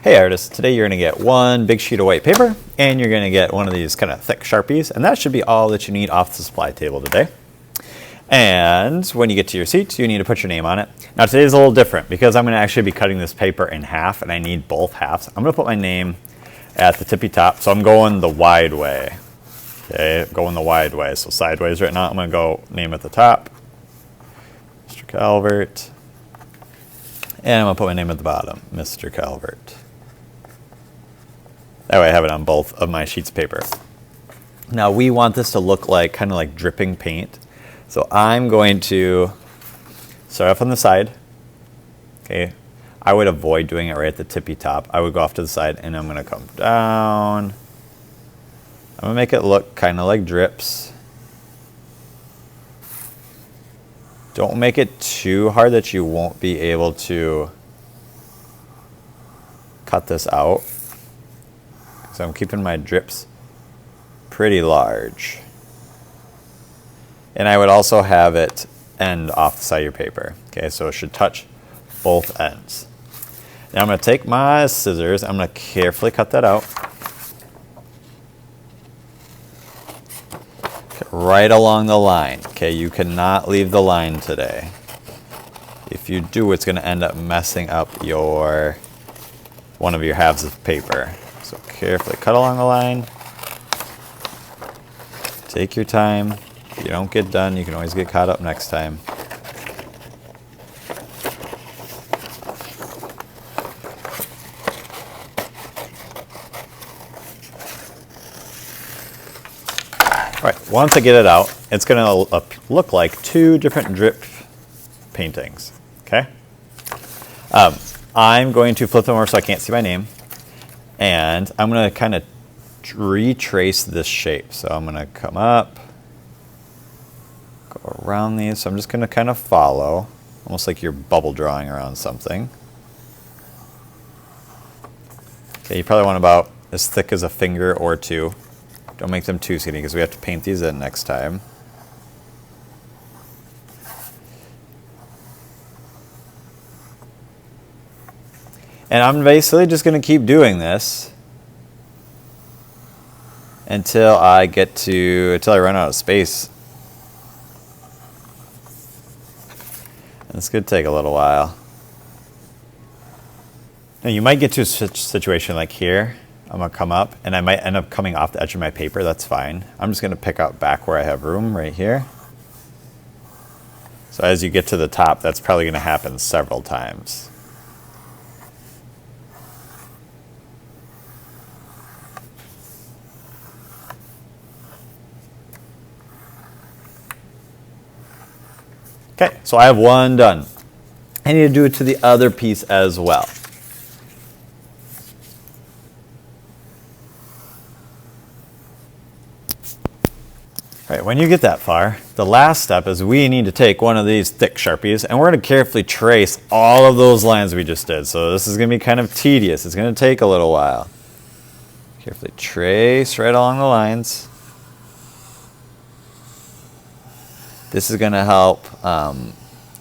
Hey artists, today you're going to get one big sheet of white paper and you're going to get one of these kind of thick Sharpies, and that should be all that you need off the supply table today. And when you get to your seat, you need to put your name on it. Now today's a little different because I'm going to actually be cutting this paper in half and I need both halves. I'm going to put my name at the tippy top, so I'm going the wide way. Okay, going the wide way, so sideways right now. I'm going to go name at the top, Mr. Calvert. And I'm going to put my name at the bottom, Mr. Calvert. That way I have it on both of my sheets of paper. Now we want this to look like kind of like dripping paint. So I'm going to start off on the side. Okay, I would avoid doing it right at the tippy top. I would go off to the side and I'm going to come down. I'm going to make it look kind of like drips. Don't make it too hard that you won't be able to cut this out. So I'm keeping my drips pretty large. And I would also have it end off the side of your paper. Okay, so it should touch both ends. Now I'm going to take my scissors. I'm going to carefully cut that out. Right along the line. Okay, you cannot leave the line today. If you do, it's going to end up messing up one of your halves of paper. So carefully cut along the line. Take your time. If you don't get done, you can always get caught up next time. All right, once I get it out, it's going to look like two different drip paintings, okay? I'm going to flip them over so I can't see my name, and I'm going to kind of retrace this shape. So I'm going to come up, go around these. So I'm just going to kind of follow, almost like you're bubble drawing around something. Okay, you probably want about as thick as a finger or two. Don't make them too skinny because we have to paint these in next time. And I'm basically just going to keep doing this until I run out of space. And it's going to take a little while. Now you might get to a situation like here. I'm going to come up and I might end up coming off the edge of my paper. That's fine. I'm just going to pick up back where I have room right here. So as you get to the top, that's probably going to happen several times. Okay, so I have one done. I need to do it to the other piece as well. All right, when you get that far, the last step is we need to take one of these thick Sharpies and we're going to carefully trace all of those lines we just did. So this is going to be kind of tedious. It's going to take a little while. Carefully trace right along the lines. This is going to help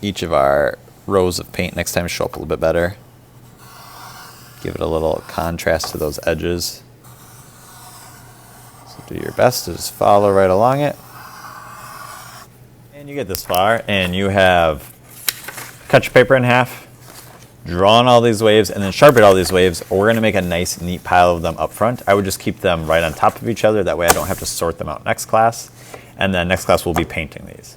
each of our rows of paint next time show up a little bit better. Give it a little contrast to those edges. So do your best to just follow right along it. And you get this far and you have cut your paper in half, drawn all these waves, and then sharpened all these waves. We're going to make a nice neat pile of them up front. I would just keep them right on top of each other. That way I don't have to sort them out next class. And then next class we'll be painting these.